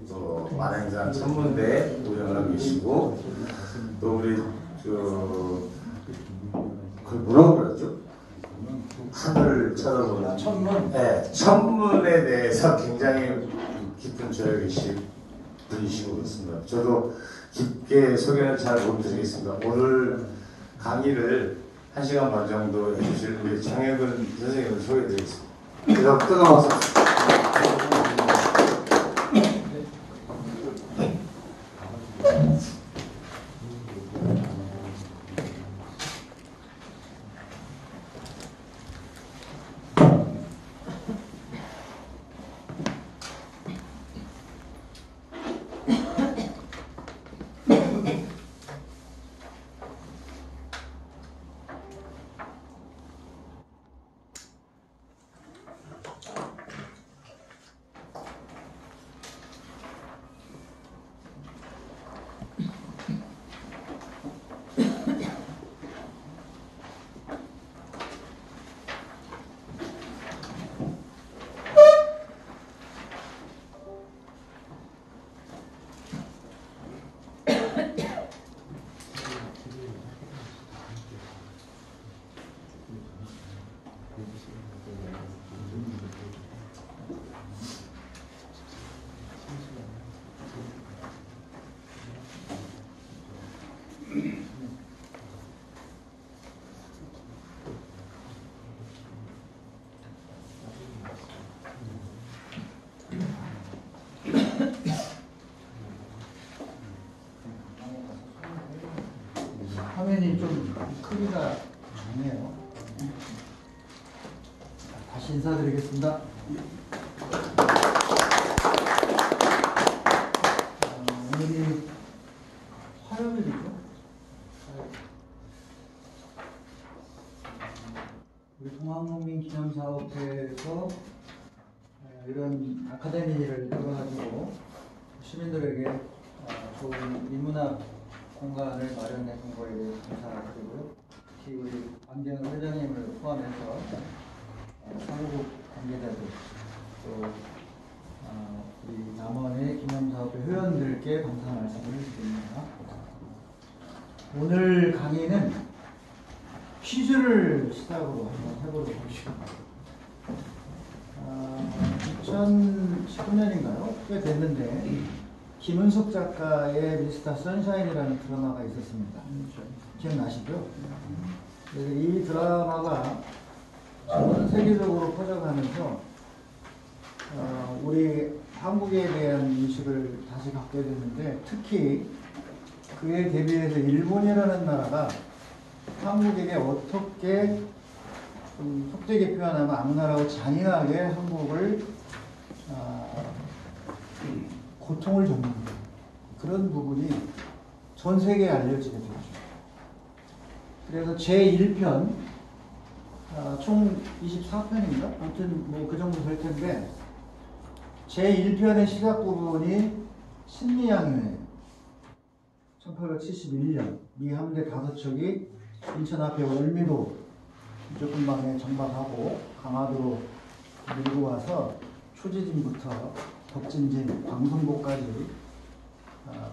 또 만행산 천문대 운영하고 계시고 또 우리 그 뭐라고 그러죠? 하늘을 쳐다보는 천문? 네, 천문에 대해서 굉장히 깊은 저력이신 분이시고 그렇습니다. 저도 깊게 소개는 잘 못 드리겠습니다. 오늘 강의를 1시간 반 정도 해주실 우리 장혜근 선생님을 소개해드리겠습니다. 그래서 뜨거워서 화면이 좀 크기가 작네요. 다시 인사드리겠습니다. 오늘이 화요일이죠. 우리 동학농민기념사업회에서 이런 아카데미를 열어가지고 시민들에게 좋은 인문학 공간을 마련해 준 거에 대해서 감사드리고요. 특히 우리 안경 회장님을 포함해서 사무국 관계자들 또 우리 남원의 기념사업회 회원들께 감사 말씀을 드립니다. 오늘 강의는 퀴즈를 시작으로 한번 해보도록 하겠습니다. 2019년인가요? 꽤 됐는데 김은숙 작가의 미스터 선샤인이라는 드라마가 있었습니다. 기억나시죠? 이 드라마가 전 세계적으로 퍼져가면서 우리 한국에 대한 인식을 다시 갖게 됐는데, 특히 그에 대비해서 일본이라는 나라가 한국에게 어떻게 속되게 표현하면 악랄하고 잔인하게 한국을 고통을 줬는 그런 부분이 전 세계에 알려지게 되죠. 그래서 제1편, 총 24편인가? 아무튼 뭐 그 정도 될 텐데, 제1편의 시작 부분이 신미양요예요. 1871년 미 함대 5척이 인천 앞에 월미도 조금 만에 정박하고 강화도로 밀고 와서 초지진부터 덕진진, 광성보까지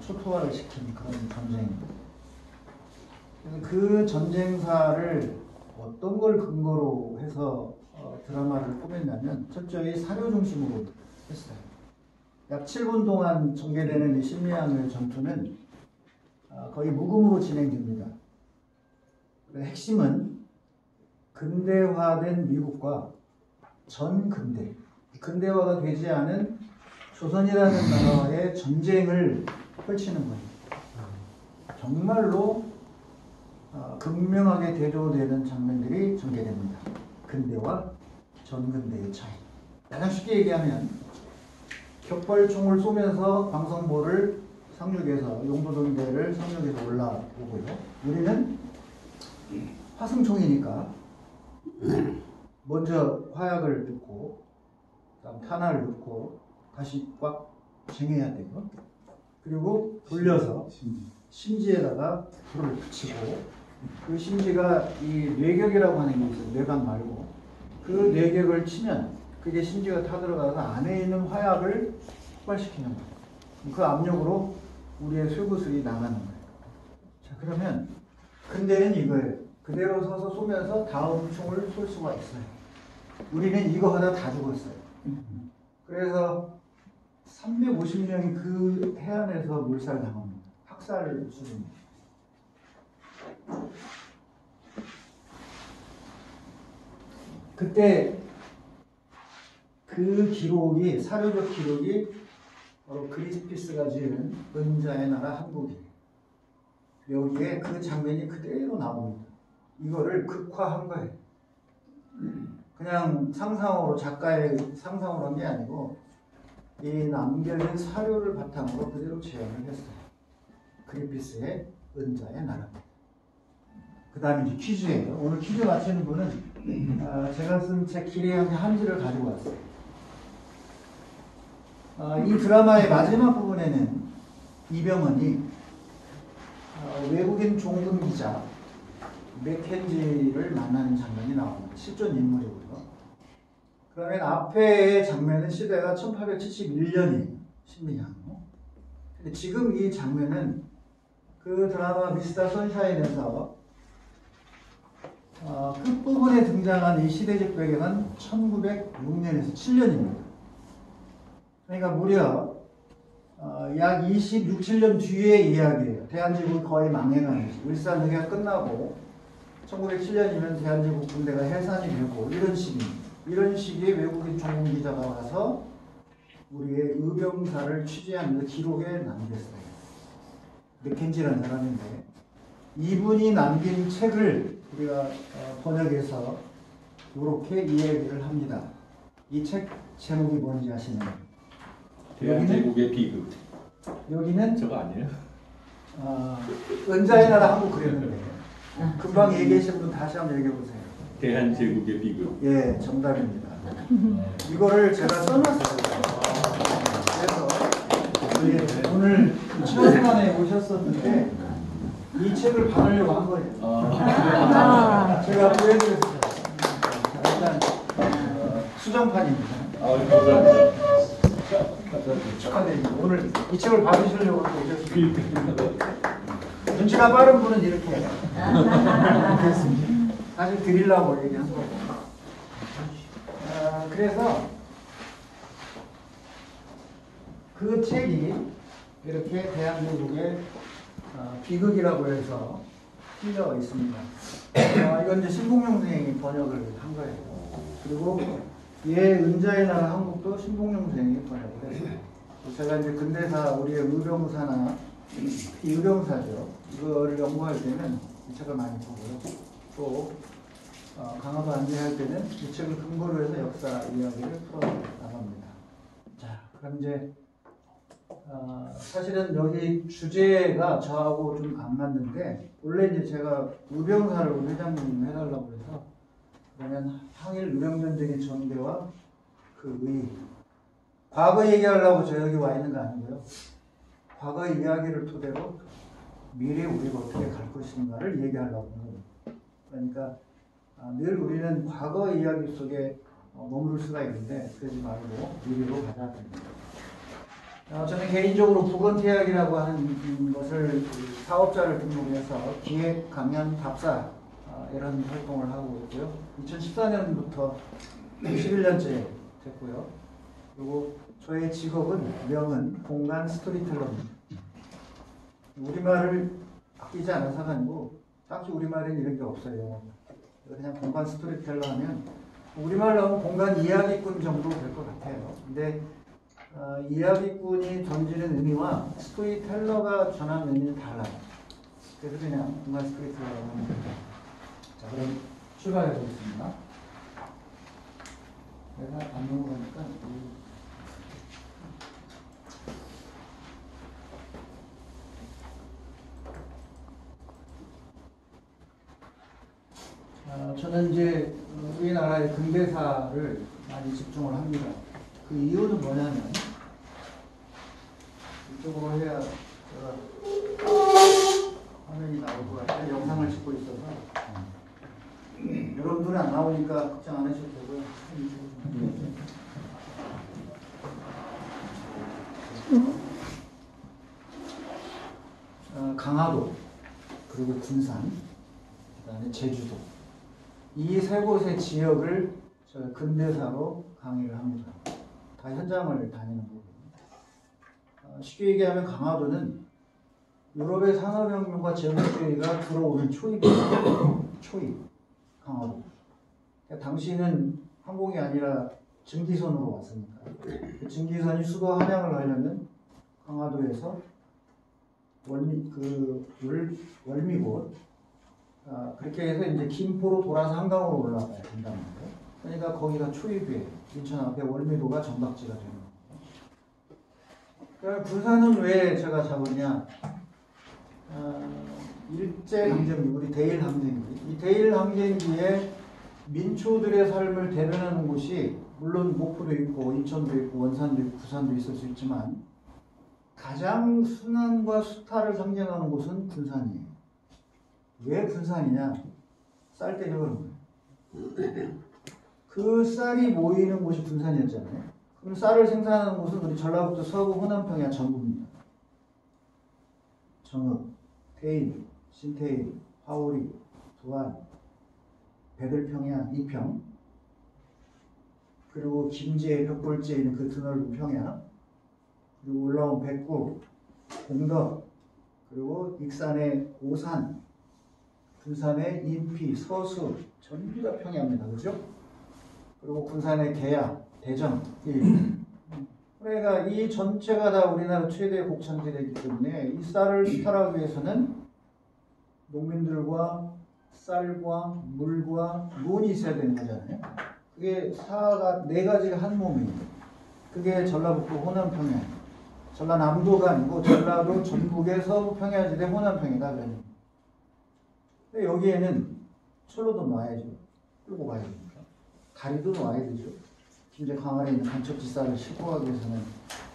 초토화를 시킨 그런 전쟁입니다. 그 전쟁사를 어떤 걸 근거로 해서 드라마를 꾸몄냐면 철저히 사료 중심으로 했어요. 약 7분 동안 전개되는 이 신미양요의 전투는 거의 무금으로 진행됩니다. 핵심은 근대화된 미국과 전근대, 근대화가 되지 않은 조선이라는 나라와의 전쟁을 펼치는 겁니다. 정말로 극명하게 대조되는 장면들이 전개됩니다. 근대와 전근대의 차이. 가장 쉽게 얘기하면 격벌총을 쏘면서 광성보를 상륙해서 용도전대를 상륙해서 올라오고요. 우리는 화승총이니까 먼저 화약을 넣고 그다음 탄화를 넣고 다시 꽉 쟁여야 되고, 그리고 돌려서 심지에다가 불을 붙이고, 그 심지가 이 뇌격이라고 하는 게 있어요. 뇌각 말고 그 뇌격을 치면 그게 심지가 타들어가서 안에 있는 화약을 폭발시키는 거예요. 그 압력으로 우리의 쇠구슬이 나가는 거예요. 자, 그러면 근대는 이거예요. 그대로 서서 쏘면서 다음 총을 쏠 수가 있어요. 우리는 이거 하다 다 죽었어요. 그래서 350명이 그 해안에서 몰살당합니다. 학살 수준입니다. 그때 그 기록이, 사료적 기록이 바로 그리스피스가 지은 은자의 나라 한국이에요. 여기에 그 장면이 그대로 나옵니다. 이거를 극화한 거예요. 그냥 상상으로, 작가의 상상으로 한 게 아니고 이 남겨진 사료를 바탕으로 그대로 재현을 했어요. 그리피스의 은자의 나라입니다. 그 다음에 이제 퀴즈예요. 오늘 퀴즈 맞히는 분은 제가 쓴 책 길의 형의 한지를 가지고 왔어요. 이 드라마의 마지막 부분에는 이병헌이 외국인 종군 기자 맥켄지를 만나는 장면이 나옵니다. 실존 인물이고요. 그러면 앞에의 장면은 시대가 1871년이에요. 신미향. 근데 지금 이 장면은 그 드라마 미스터 선샤인에서 끝부분에 등장한 이 시대적 배경은 1906년에서 7년입니다. 그러니까 무려 약 26, 7년 뒤의 이야기예요. 대한제국이 거의 망해가는 시 일산회가 끝나고 1907년이면 대한제국 군대가 해산이 되고 이런 시기에 외국인 전문기자가 와서 우리의 의병사를 취재하면서 기록에 남겼어요. 맥켄지라는 사람인데 이분이 남긴 책을 우리가 번역해서 이렇게 이야기를 합니다. 이 책 제목이 뭔지 아시나요? 대한제국의 비극. 여기는 저거 아니에요? 은자의 나라 한국 그렸는데 금방 얘기하신 분 다시 한번 얘기해 보세요. 대한제국의 비극. 예, 정답입니다. 이거를 제가 써놨어요. 그래서 오늘 체험관에 오셨었는데 이 책을 받으려고 한 거예요. 제가 보여드렸어요. 일단 수정판입니다. 감사합니다. 축하드립니다. 오늘 이 책을 받으시려고 또 오셨습니다. 눈치가 빠른 분은 이렇게 해요. 그렇습니다. 사실 드리려고 얘기한 거고. 그래서 그 책이 이렇게 대한민국의 비극이라고 해서 실려 있습니다. 이건 이제 신봉용 선생이 번역을 한 거예요. 그리고 은자의 나라 한국도 신봉용 선생이 번역을 했어요. 제가 이제 근대사, 우리의 의병사나 의병사죠. 이거를 연구할 때는 이 책을 많이 보고요. 또 강화도 안내할 때는 이 책을 근거로 해서 역사 이야기를 풀어나갑니다. 자, 그럼 이제 사실은 여기 주제가 저하고 좀 안 맞는데 원래 이제 제가 의병사를 우리 회장님 해달라고 해서 그러면 항일 의병전쟁의 전개와 그 과거 얘기하려고 저 여기 와 있는 거 아니고요. 과거 이야기를 토대로 미래 우리가 어떻게 갈 것인가를 얘기하려고 하는 거예요. 그러니까 늘 우리는 과거 이야기 속에 머무를 수가 있는데 그러지 말고 미래로 가자 됩니다. 저는 개인적으로 부건태학이라고 하는 것을 사업자를 등록해서 기획, 강연, 답사 이런 활동을 하고 있고요. 2014년부터 11년째 됐고요. 그리고 저의 직업은 명은 공간 스토리텔러입니다. 우리말을 아끼지 않아서가 아니고 딱히 우리말에는 이런 게 없어요. 그냥 공간 스토리텔러 하면 우리말로 하면 공간 이야기꾼 정도 될 것 같아요. 근데 이야기꾼이 던지는 의미와 스토리텔러가 전하는 의미는 달라요. 그래서 그냥 공간 스토리텔러라고 합니다. 자, 그럼 출발해 보겠습니다. 내가 안 넘어가니까 저는 이제 우리나라의 근대사를 많이 집중을 합니다. 그 이유는 뭐냐면 이쪽으로 해야 제가 화면이 나올 것 같아요. 영상을 찍고 있어서 여러분들은 안 나오니까 걱정 안 하셔도 되고요. 강화도, 그리고 군산, 그다음에 제주도 이 세 곳의 지역을 저 근대사로 강의를 합니다. 다 현장을 다니는 거고요. 쉽게 얘기하면 강화도는 유럽의 산업혁명과 제국주의가 들어오는 초입이에요. 초입, 강화도. 그러니까 당시는 항공이 아니라 증기선으로 왔으니까 그 증기선이 수도 한양을 가려면 강화도에서 월미곶 그렇게 해서 이제 김포로 돌아서 한강으로 올라가야 된단 말이에요. 그러니까 거기가 초입이에요. 인천 앞에 월미도가 정박지가 되는 거예요. 그럼 군산은 왜 제가 잡았냐? 일제강점기, 우리 대일항쟁기. 이 대일항쟁기에 민초들의 삶을 대변하는 곳이 물론 목포도 있고 인천도 있고 원산도 있고 부산도 있을 수 있지만 가장 순환과 수탈을 상징하는 곳은 군산이에요. 왜 군산이냐? 쌀 때문에 그런 거예요. 그 쌀이 모이는 곳이 군산이었잖아요. 그럼 쌀을 생산하는 곳은 우리 전라북도 서부 호남평야 전부입니다. 정읍, 태인, 신태인, 화오리, 도안, 배들평야, 이평, 그리고 김제, 벽골제에 있는 그 드넓은 평야, 그리고 올라온 백구, 공덕, 그리고 익산의 오산, 군산의 인피, 서수, 전부 다 평야입니다. 그죠? 그리고 군산의 계야, 대전, 그러니까 이 전체가 다 우리나라 최대의 곡창지대이기 때문에 이 쌀을 수탈하기 위해서는 농민들과 쌀과 물과 논이 있어야 되는 거잖아요. 그게 네 가지가 한 몸이에요. 그게 전라북도 호남평야, 전라남도가 아니고 전라도 전북의 서부 평야지대 호남평야가 되는. 근데 여기에는 철로도 놔야죠. 끌고 가야 됩니다. 다리도 놔야 되죠. 이제 강화에 있는 간척지 쌀을 싣고 가기 위해서는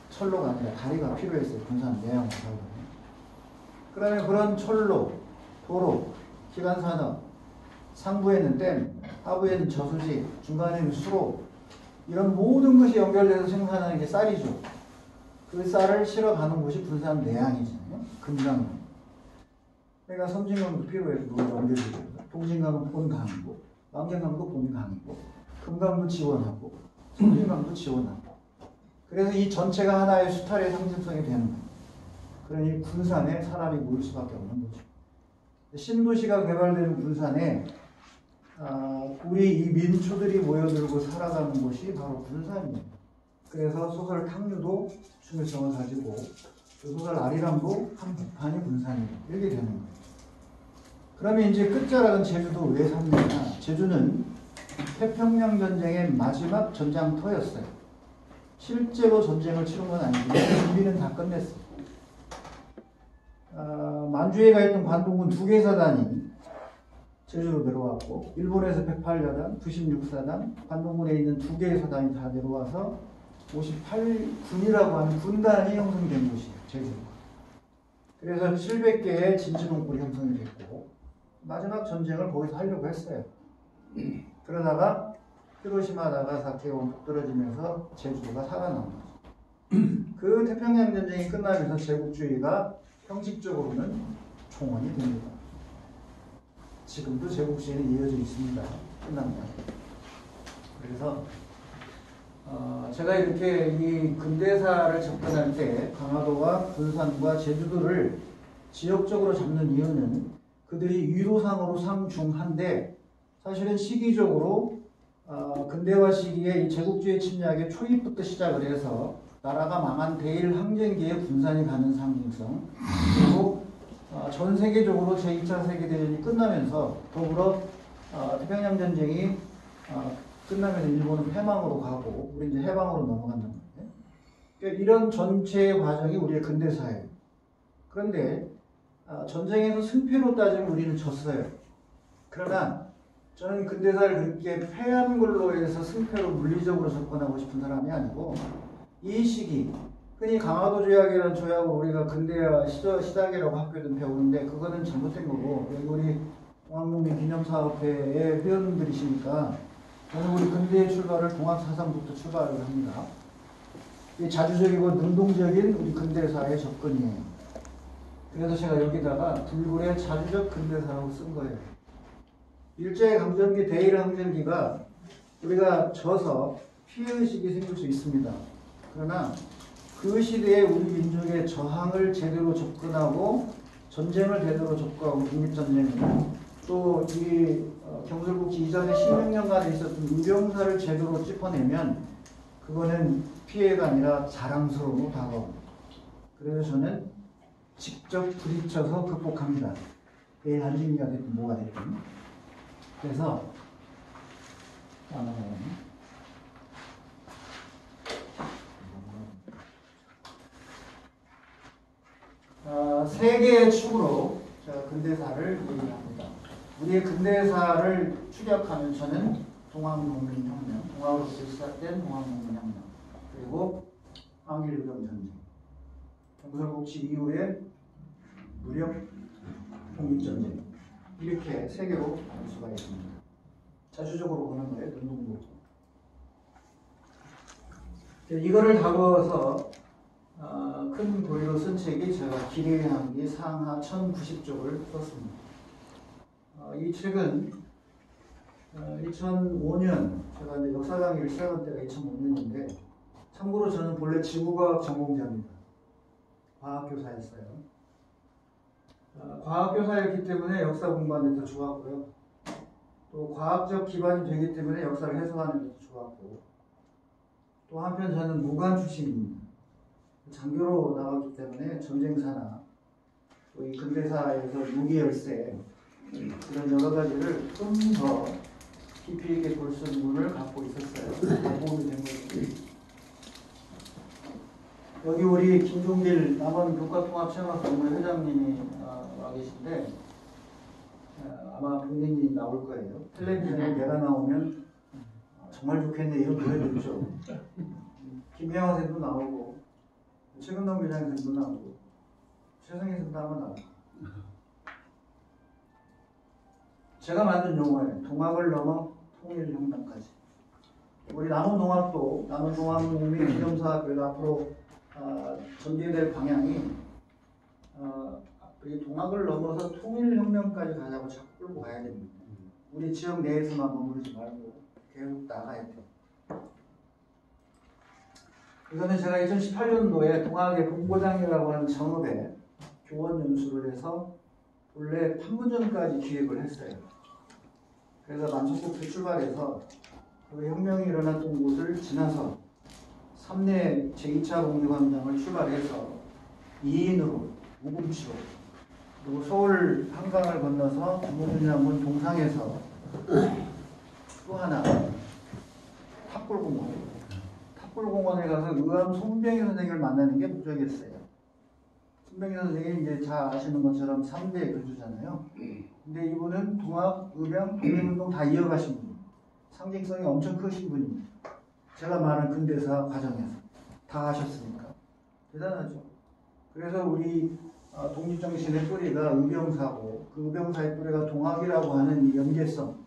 철로가 아니라 다리가 필요했어요. 군산 내양을 가고. 그다음에 그런 철로, 도로, 기간산업, 상부에는 댐, 하부에는 저수지, 중간에는 수로, 이런 모든 것이 연결돼서 생산하는 게 쌀이죠. 그 쌀을 실어 가는 곳이 군산 내양이잖아요. 금강은. 그러니까 섬진강도 필요해서 연결되고, 동진강은 본강이고, 망경강도 본강이고, 금강도 지원하고, 섬진강도 지원하고. 그래서 이 전체가 하나의 수탈의 상징성이 되는 거예요. 그러니 군산에 사람이 모일 수밖에 없는 거죠. 신도시가 개발되는 군산에 우리 이 민초들이 모여들고 살아가는 곳이 바로 군산이에요. 그래서 소설 탕류도 중요성을 가지고 그 소설 아리랑도 한 부판이 군산이에요. 이렇게 되는 거예요. 그러면 이제 끝자락은 제주도 왜 삽니까? 제주는 태평양 전쟁의 마지막 전장터였어요. 실제로 전쟁을 치른 건 아니지만 준비는 다 끝냈어요. 만주에 가 있던 관동군 2개 사단이 제주로 내려왔고 일본에서 108여단, 96사단, 관동군에 있는 2개의 사단이 다 내려와서 58군이라고 하는 군단이 형성된 곳이에요. 제주가. 그래서 700개의 진지동굴이 형성이 됐고 마지막 전쟁을 거기서 하려고 했어요. 그러다가 히로시마 나가사키가 원폭 떨어지면서 제주도가 살아난 거죠. 그 태평양 전쟁이 끝나면서 제국주의가 형식적으로는 종언이 됩니다. 지금도 제국주의는 이어져 있습니다. 끝납니다. 그래서 제가 이렇게 이 근대사를 접근할 때 강화도와 군산과 제주도를 지역적으로 잡는 이유는 그들이 위로상으로 상중한데 사실은 시기적으로 근대화 시기에 이 제국주의 침략의 초입부터 시작을 해서 나라가 망한 대일항쟁기에 군산이 가는 상징성, 그리고 전 세계적으로 제2차 세계대전이 끝나면서 더불어 태평양 전쟁이 끝나면서 일본은 패망으로 가고 우리 이제 해방으로 넘어간단 말이에요. 그러니까 이런 전체의 과정이 우리의 근대사예요. 그런데 전쟁에서 승패로 따지면 우리는 졌어요. 그러나 저는 근대사를 그렇게 패한 걸로 해서 승패로 물리적으로 접근하고 싶은 사람이 아니고 이 시기, 흔히 강화도 조약이라는 조약을 우리가 근대화 시작이라고 학교에서 배우는데 그거는 잘못된 거고 여기 우리 동학농민 기념사업회의 회원들이시니까 저는 우리 근대의 출발을 동학사상부터 출발을 합니다. 이 자주적이고 능동적인 우리 근대사의 접근이에요. 그래서 제가 여기다가 불굴의 자주적 근대사라고 쓴 거예요. 일제강점기, 대일항쟁기가 우리가 져서 피해의식이 생길 수 있습니다. 그러나 그 시대에 우리 민족의 저항을 제대로 접근하고 전쟁을 제대로 접근하고 독립전쟁을 또 이 경술국지 이전에 16년간에 있었던 유병사를 제대로 짚어내면 그거는 피해가 아니라 자랑스러움으로 다가옵니다. 그래서 저는 직접 부딪혀서 극복합니다. 대일항쟁기가 됐든 뭐가 됐든. 그래서 세 개의 축으로 제가 근대사를 얘기합니다. 우리의 근대사를 추격하면 저는 동학농민혁명, 동학으로부터 시작된 동학농민혁명, 그리고 항일의병전쟁, 경설국치 이후의 무력 독립전쟁, 이렇게 세 개로 나눌 수가 있습니다. 자주적으로 보는 거예요, 능동도. 이거를 다루어서 큰 고리로 쓴 책이 제가 길이의 한기 상하 1090쪽을 썼습니다. 이 책은 2005년, 제가 이제 역사 강의를 시작한 때가 2005년인데, 참고로 저는 본래 지구과학 전공자입니다. 과학교사였어요. 과학교사였기 때문에 역사 공부하는 데 더 좋았고요. 또 과학적 기반이 되기 때문에 역사를 해석하는 데도 좋았고, 또 한편 저는 무관 출신입니다. 장교로 나왔기 때문에 전쟁사나 또 이 근대사에서 무기열세 이런 여러 가지를 좀 더 깊이 있게 볼 수 있는 눈을 갖고 있었어요. 다 도움이 된 거죠. 여기 우리 김종길 남원 교과통합체험학연구회 회장님이 와 계신데 아마 본인이 나올 거예요. 텔레비전에 내가 나오면 정말 좋겠네 이런 노래도 있죠. 김혜영 선생도 나오고 최근동 교장 선생도 나오고 최성희 선생도 한번 나오고 제가 만든 용어예요. 동학을 넘어 통일혁명까지. 우리 남원동학도 남원동학농민 기념사학교가 앞으로 전개될 방향이 이 동학을 넘어서 통일혁명까지 가자고 자꾸 끌고 가야 됩니다. 우리 지역 내에서만 머무르지 말고 계속 나가야 돼요. 이거는 제가 2018년도에 동학의 본고장이라고 하는 전업에 교원 연수를 해서 본래 판문점까지 기획을 했어요. 그래서 만천국도 출발해서 그 혁명이 일어났던 곳을 지나서 3내 제2차 독립광장을 출발해서 2인으로 우금치로 그리고 서울 한강을 건너서 전문장군 동상에서 또 하나 탑골공원 탑골공원에 가서 의암 손병희 선생님을 만나는 게 목적이었어요. 손병희 선생님이 이제 잘 아시는 것처럼 3대 교주잖아요. 근데 이분은 동학, 의병, 독립운동 다 이어가신 분입니다. 상징성이 엄청 크신 분입니다. 제가 말한 근대사 과정에서 다 하셨으니까 대단하죠. 그래서 우리 독립정신의 뿌리가 의병사고 그 의병사의 뿌리가 동학이라고 하는 이 연계성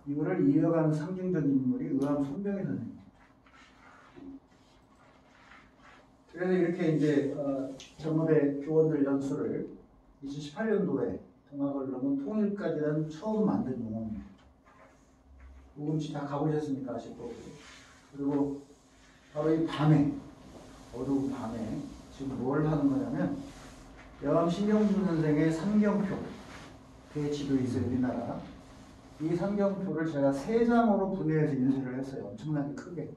이거를 이어가는 상징적인 인물이 의암 손병희 선생님. 그래서 이렇게 이제 전업의 교원들 연수를 2018년도에 동학을 넘은 통일까지는 처음 만든 용어입니다. 우금치 다 가보셨습니까? 아실 거고. 그리고 바로 이 밤에 어두운 밤에 지금 뭘 하는 거냐면 여암 신경준 선생의 삼경표 대지도 있어요. 우리나라. 이 삼경표를 제가 3장으로 분해해서 인쇄를 했어요. 엄청나게 크게.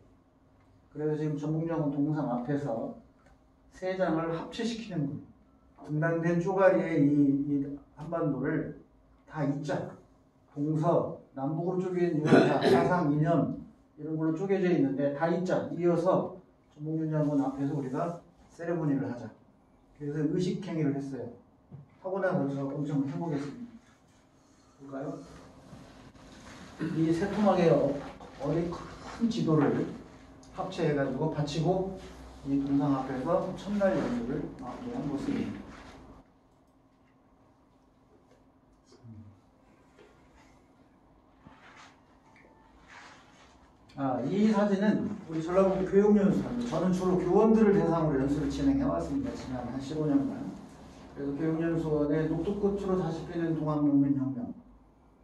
그래서 지금 전북영은 동상 앞에서 3장을 합체시키는 거예요. 분단된 쪼가리에 이 한반도를 다 이자, 동서, 남북으로 쪼개진 다 사상, 이념 이런 걸로 쪼개져 있는데 다 이자, 이어서 전북영은 앞에서 우리가 세레모니를 하자. 그래서 의식행위를 했어요. 하고 나서 저 엄청 해보겠습니다. 볼까요? 이 세토막에 어디 큰 지도를 합체해가지고 받치고 이 동상 앞에서 첫날 연주를 마무리한 모습입니다. 이 사진은 우리 전라북도 교육연수입니다. 저는 주로 교원들을 대상으로 연수를 진행해왔습니다. 지난 한 15년간. 그래서 교육연수원에 녹두 꽃으로 다시 피는 동학농민혁명.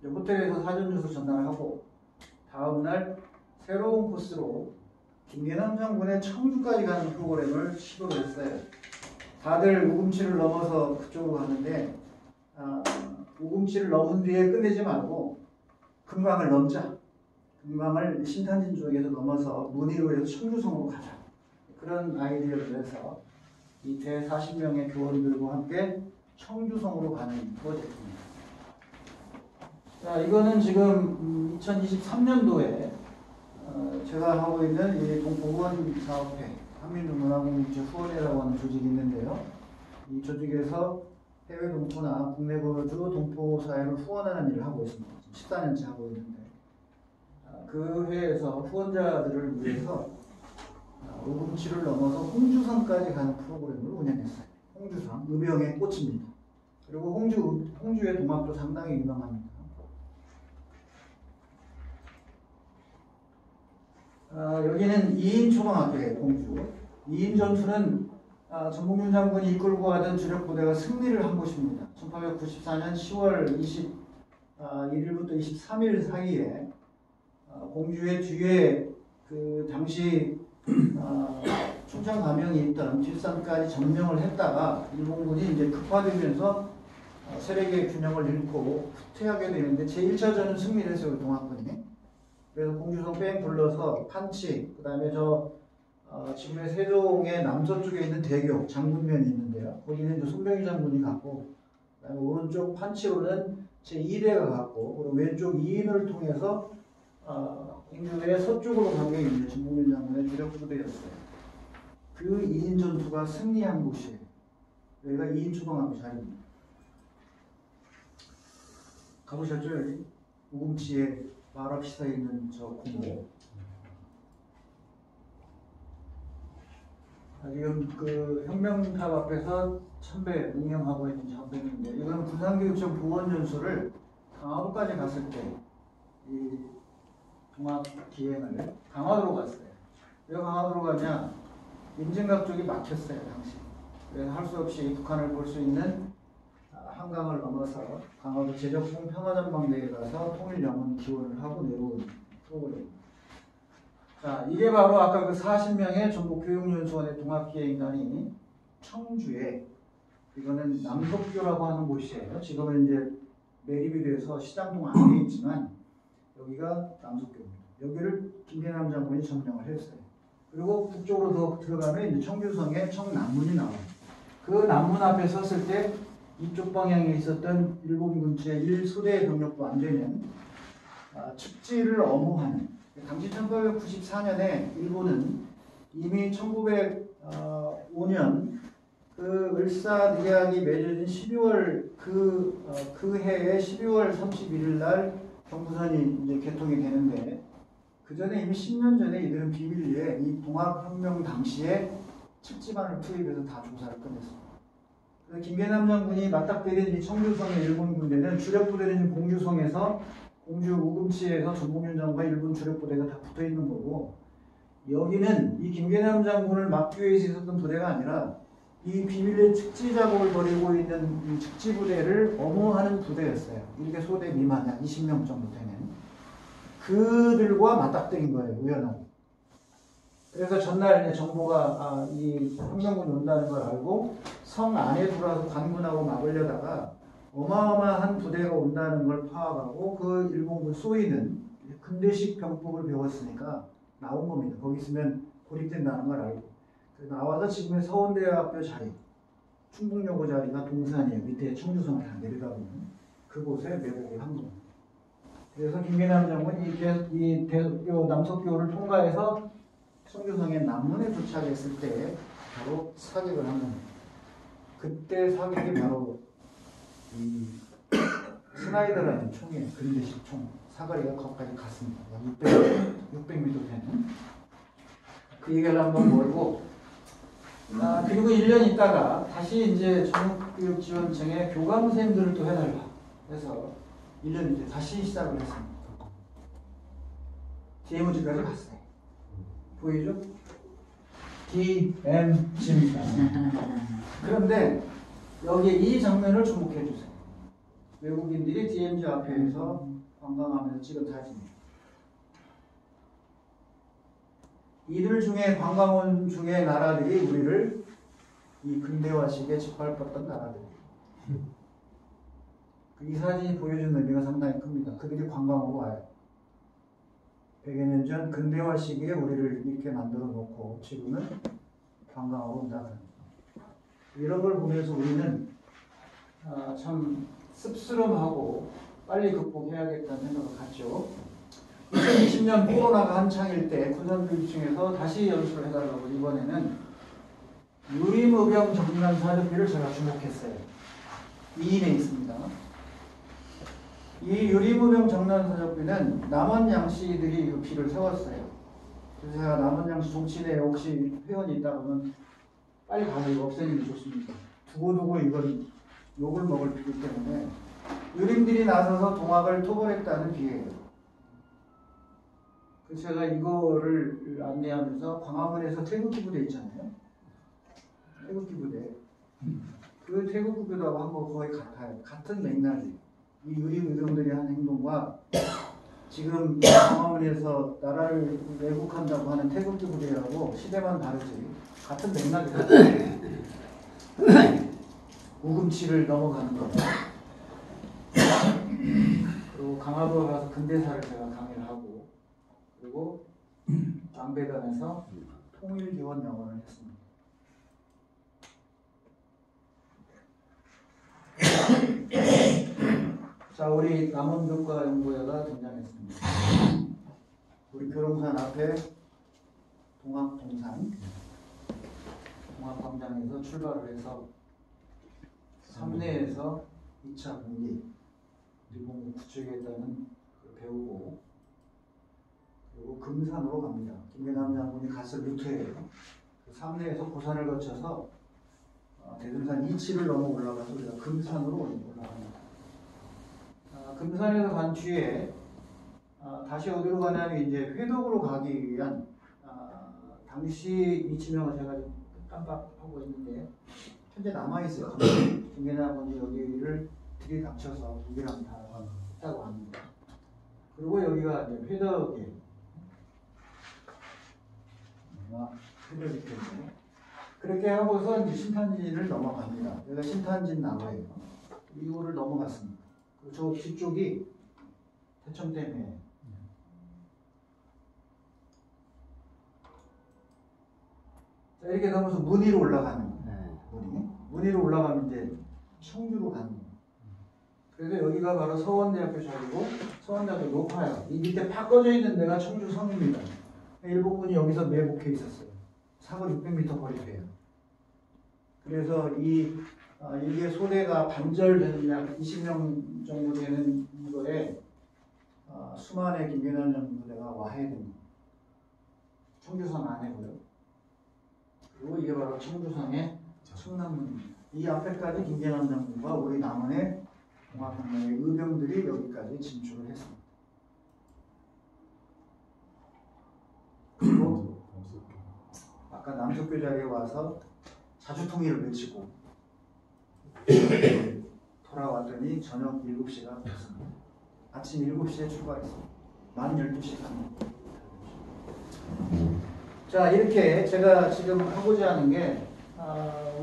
호텔에서 사전주소 전달하고 다음날 새로운 코스로 김계남 장군의 청주까지 가는 프로그램을 시도를 했어요. 다들 우금치를 넘어서 그쪽으로 가는데 우금치를 넘은 뒤에 끝내지 말고 금강을 넘자. 금강을 신탄진 쪽에서 넘어서 문의로 해서 청주성으로 가자. 그런 아이디어를 내서 이 대 40명의 교원들과 함께 청주성으로 가는 프로젝트입니다. 자, 이거는 지금 2023년도에 제가 하고 있는 이 동포후원사업회 한민문화공동체 후원회라고 하는 조직이 있는데요. 이 조직에서 해외 동포나 국내 거주 동포 사회를 후원하는 일을 하고 있습니다. 지금 14년째 하고 있는데 그 회에서 후원자들을 위해서 우금치를 넘어서 홍주성까지 가는 프로그램을 운영했어요. 홍주성, 의병의 꽃입니다. 그리고 홍주의 동학도 상당히 유명합니다. 여기는 2인 초등학교예요. 홍주. 2인 전투는 전국윤 장군이 이끌고 가던 주력 부대가 승리를 한 곳입니다. 1894년 10월 21일부터 23일 사이에 공주의 뒤에 그 당시 충청 감영이 있던 뒷산까지 점령을 했다가 일본군이 이제 급파되면서 세력의 균형을 잃고 후퇴하게 되는데 제1차전은 승리를 했어요. 동학군이. 그래서 공주성 뺑 불러서 판치, 그 다음에 지금의 세종의 남서쪽에 있는 대교, 장군면이 있는데요. 거기는 이제 손병희 장군이 갔고, 그 다음에 오른쪽 판치로는 제2대가 갔고, 그리고 왼쪽 2인을 통해서 공주의 서쪽으로 간 게 이제 전국윤 장군의 주력 부대였어요. 그 2인 전투가 승리한 곳이에요. 여기가 2인 초등학교 자리입니다. 가보셨죠? 여기? 우금치에 말 없이 서 있는 저 공모. 지금 그 혁명탑 앞에서 참배 운영하고 있는 장소인데 이건 군산교육청 부원전수를 강화도까지 갔을 때 이 동학 기행을 강화도로 갔어요. 왜 강화도로 가냐? 임진각 쪽이 막혔어요 당시. 그래서 할 수 없이 북한을 볼 수 있는 한강을 넘어서 강화도 제적봉 평화전망대에 가서 통일영원 기원을 하고 내려온 프로그램입니다. 자, 이게 바로 아까 그 40명의 전국교육연수원의 동학기행단이 청주에, 이거는 남석교라고 하는 곳이에요. 지금은 이제 매립이 돼서 시장동 안에 있지만 여기가 남석교입니다. 여기를 김계남 장군이 점령을 했어요. 그리고 북쪽으로 더 들어가면 이제 청주성에 청남문이 나와요. 그 남문 앞에 섰을 때 이쪽 방향에 있었던 일본 군주의 1소대의 병력도 안 되면 측지를 엄호하는, 당시 1894년에 일본은 이미 1905년 그 을사늑약이 맺어진 12월 그 해에 12월 31일 날 경부선이 이제 개통이 되는데 그 전에 이미 10년 전에 이들은 비밀리에 이 동학혁명 당시에 측지반을 투입해서 다 조사를 끝냈습니다. 그래서 김계남 장군이 맞닥뜨린 이 청주성의 일본 군대는 주력 부대는 공주성에서 공주 우금치에서 전국윤 장군과 일본 주력 부대가 다 붙어 있는 거고, 여기는 이 김계남 장군을 막기 위해서 있었던 부대가 아니라 이 비밀리에 측지 작업을 벌이고 있는 이 측지 부대를 엄호하는 부대였어요. 이렇게 소대 미만 약 20명 정도 되는 그들과 맞닥뜨린 거예요. 우연하게. 그래서 전날 정보가 이 혁명군이 온다는 걸 알고 성 안에 들어와서 관군하고 막으려다가 어마어마한 부대가 온다는 걸 파악하고 그 일본군 소위는 근대식 병법을 배웠으니까 나온 겁니다. 거기 있으면 고립된다는 걸 알고. 그래서 나와서 지금의 서원대학교 자리, 충북여고 자리가 동산이에요. 밑에 청주성을 다 내려다보면 그곳에 매복을 한 겁니다. 그래서 김계남 장군이 이 대교 남석교를 통과해서 청주성의 남문에 도착했을 때 바로 사격을 한 겁니다. 그때 사격이 바로 이 스나이더라는 총이에요. 근대식 총. 사거리가 거기까지 갔습니다. 600m 되는. 그 얘기를 한번 모르고 그리고 1년 있다가 다시 이제 전국교육지원청에 교감 선생님들을 또 해달라 해서 1년 뒤에 다시 시작을 했습니다. DMZ까지 갔어요. 보이죠? DMZ입니다. 그런데 여기에 이 장면을 주목해 주세요. 외국인들이 DMZ 앞에서 관광하면서 찍은 사진입니다. 이들 중에 관광 온 중에 나라들이 우리를 이 근대화식에 짓밟았던 나라들이에요. 이 사진이 보여주는 의미가 상당히 큽니다. 그들이 관광으로 와요. 100여 년 전 근대화 시기에 우리를 이렇게 만들어 놓고 지금은 관광으로 온다. 이런 걸 보면서 우리는 참 씁쓸함하고 빨리 극복해야겠다는 생각을 갖죠. 2020년 코로나가 한창일 때 군산교육청에서 다시 연수를 해달라고 이번에는 유림의병 정난 사정비를 제가 주목했어요. 2인에 있습니다. 이 유림의병 정난사정비는 남원 양씨들이 그 비를 세웠어요. 그래서 제가 남원 양씨 정치내에 혹시 회원이 있다 그러면 빨리 가서 이거 없애는 게 좋습니다. 두고두고 이건 욕을 먹을 비기 때문에 유림들이 나서서 동학을 토벌했다는 비예요. 그래서 제가 이거를 안내하면서 광화문에서 태극기 부대 있잖아요. 태극기 부대. 그 태극기 부대하고 한 거 거의 같아요. 같은 맥락이에요. 이 유림의병들이 한 행동과 지금 광화문에서 나라를 왜곡한다고 하는 태극기 부대하고 시대만 다르지 같은 맥락이에요. 우금치를 넘어가는 거. 그리고 강화도에 가서 근대사를 제가 강의를 하고 그리고 남배단에서 통일기원 영어를 했습니다. 자, 우리 남원교과연구회가 등장했습니다. 우리 교롱산 앞에 동학동산 동학광장에서 출발을 해서 삼내에서 2차 공기 일본 구축에 따른 배우고 그리고 금산으로 갑니다. 김계남 장군이 갔을 루트예요. 그 삼내에서 고산을 거쳐서 대둔산 이치를 넘어 올라가서 우리가 금산으로 올라갑니다. 금산에서 간 뒤에 다시 어디로 가냐면 이제 회덕으로 가기 위한 당시 위치명을 제가 깜빡하고 있는데 현재 남아있어요. 김계남군이 여기를 들이닥쳐서 두개랑 다 했다고 합니다. 그리고 여기가 이제 회덕이에요. 회덕이 때문에 그렇게 하고서 이제 신탄진을 넘어갑니다. 여기가 신탄진 나무예요. 이거를 넘어갔습니다. 저 뒤쪽이 태천댐이에요. 자, 이렇게 넘어서 문위로 올라가는 거예요. 문위로 올라가면 이제 청주로 가는 거예요. 그래서 여기가 바로 서원대학교 자리고 서원대학교 높아요. 이 밑에 팍 꺼져 있는 데가 청주성입니다. 일본군이 여기서 매복해 있었어요. 사거 600m 거리 돼요. 그래서 이게 소대가 반절되는 약 20명 정도 되는 이거에 수만의 김계남 장군대가 와야 됩니다. 청주성 안에고요. 그리고 이게 바로 청주성의 청남문입니다. 이 앞에까지 김계남 장군과 우리 남원의 동학강령의 의병들이 여기까지 진출을 했습니다. 그리고 아까 남석교 자리에 와서 자주통일을 외치고 돌아왔더니 저녁 7시가 됐습니다. 아침 7시에 출발했습니다. 만 12시 갑니다. 자, 이렇게 제가 지금 하고자 하는 게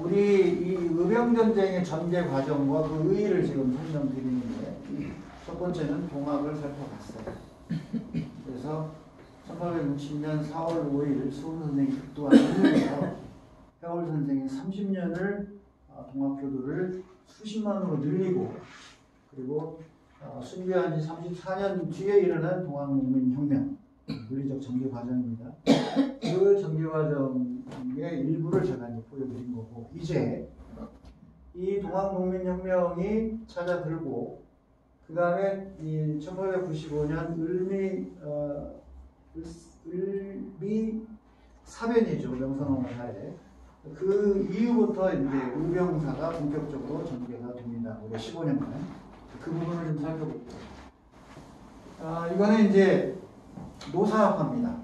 우리 이 의병전쟁의 전개 과정과 그 의의를 지금 설명드리는데 첫 번째는 동학을 살펴봤어요. 그래서 1860년 4월 5일 수훈 선생이 극도한 힘내서 해월 선생이 30년을 동학교도를 수십만으로 늘리고 그리고 순교한 지 34년 뒤에 일어난 동학농민혁명 물리적 전개 과정입니다. 그 전개 과정의 일부를 제가 이제 보여드린 거고 이제 이 동학농민혁명이 찾아들고 그 다음에 이 1895년 을미 사변이죠. 명성황후 사례. 그 이후부터 이제 의병사가 본격적으로 전개가 됩니다. 올해 15년간. 그 부분을 좀 살펴볼게요. 이거는 이제 노사학파입니다.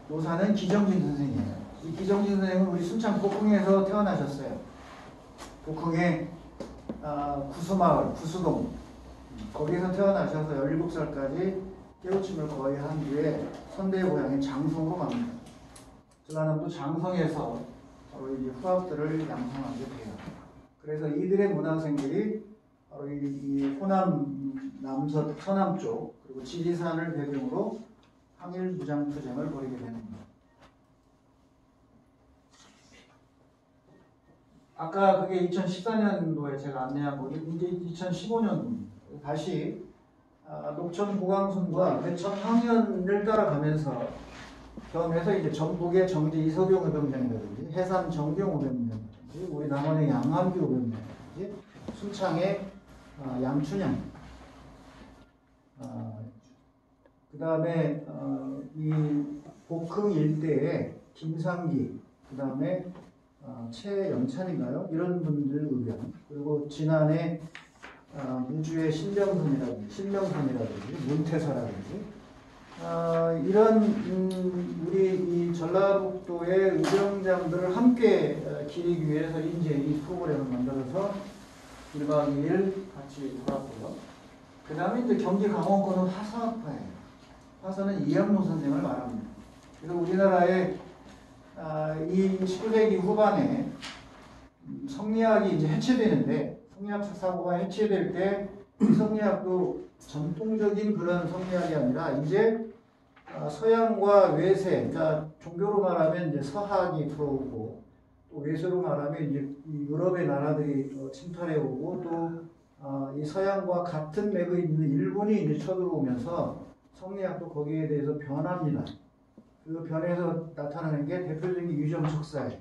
노사는 기정진 선생이에요. 이 기정진 선생은 우리 순창 폭풍에서 태어나셨어요. 북흥의 구수마을, 구수동 거기서 태어나셔서 17살까지 깨우침을 거의 한 뒤에 선대의 고향인 장성으로 갑니다. 전라남도 장성에서 바로 이 후학들을 양성하게 돼요. 그래서 이들의 문화생들이 바로 이 호남, 서남 쪽 그리고 지리산을 배경으로 항일 무장투쟁을 벌이게 되는 겁니다. 아까 그게 2014년도에 제가 안내한 거고 이제 2015년도입니다. 다시 녹천 고강순과 대천 황현을 따라가면서 경에서 이제 전북의 정지 이석용 의병장이라든지 해산 정경 의병장이라든지 우리 남원의 양암규 의병장이라든지 순창의 양춘영 그 다음에 이 복흥 일대의 김상기 그 다음에 최영찬인가요? 이런 분들 의견 그리고 지난해 무주의 신명선이라든지 문태서라든지 이런 우리 이 전라북도의 의병장들을 함께 기리기 위해서 이제 이 프로그램을 만들어서 1박 2일 같이 돌았고요. 그 다음에 이제 경기 강원권은 화사학파예요. 화사는 이학노 선생을 말합니다. 그래서 우리나라의 이 19세기 후반에 성리학이 이제 해체되는데 성리학 사고가 해체될 때 이 성리학도 전통적인 그런 성리학이 아니라 이제 서양과 외세, 그러니까 종교로 말하면 이제 서학이 들어오고 또 외세로 말하면 이제 유럽의 나라들이 침탈해 오고 또 이 서양과 같은 맥에 있는 일본이 이제 쳐들어오면서 성리학도 거기에 대해서 변합니다. 그 변해서 나타나는 게 대표적인 유정척사예요.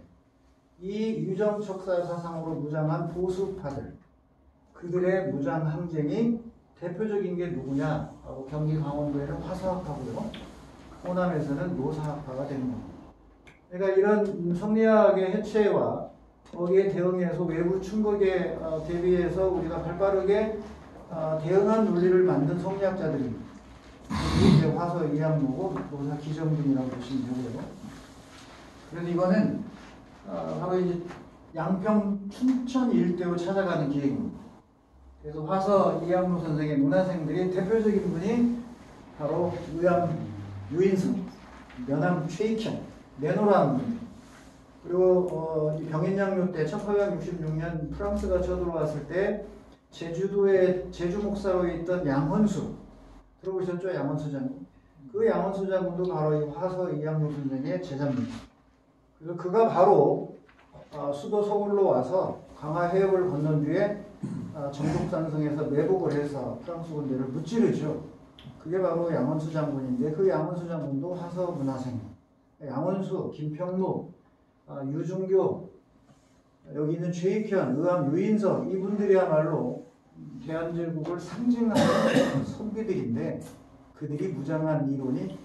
이 유정척사 사상으로 무장한 보수파들, 그들의 무장 항쟁이 대표적인 게 누구냐? 경기 강원도에는 화사학파고요. 호남에서는 노사학파가 되는 겁니다. 그러니까 이런 성리학의 해체와 거기에 대응해서 외부 충격에 대비해서 우리가 발빠르게 대응한 논리를 만든 성리학자들입니다. 이게 화서 이학노고 노사 기정준이라고 보시면 되고요. 그래서 이거는 바로 이제 양평 춘천 일대로 찾아가는 기획입니다. 그래서 화서 이학노 선생의 문화생들이 대표적인 분이 바로 의암 유인성, 면함 최익현, 내노라는 분입니다. 그리고 이 병인양요 때 1866년 프랑스가 쳐들어왔을 때 제주도에 제주 목사로 있던 양헌수 들어보셨죠? 양헌수 장군. 그 양헌수 장군도 바로 이 화서 이학노 선생의 제자입니다. 그래서 그가 바로 수도 서울로 와서 강화 해협을 건넌 뒤에 정독산성에서 매복을 해서 프랑스 군대를 무찌르죠. 그게 바로 양헌수 장군인데 그 양헌수 장군도 화서 문화생. 양헌수, 김평무, 유중교, 여기 있는 최익현, 의암 유인석 이분들이야말로 대한제국을 상징하는 선비들인데 그들이 무장한 이론이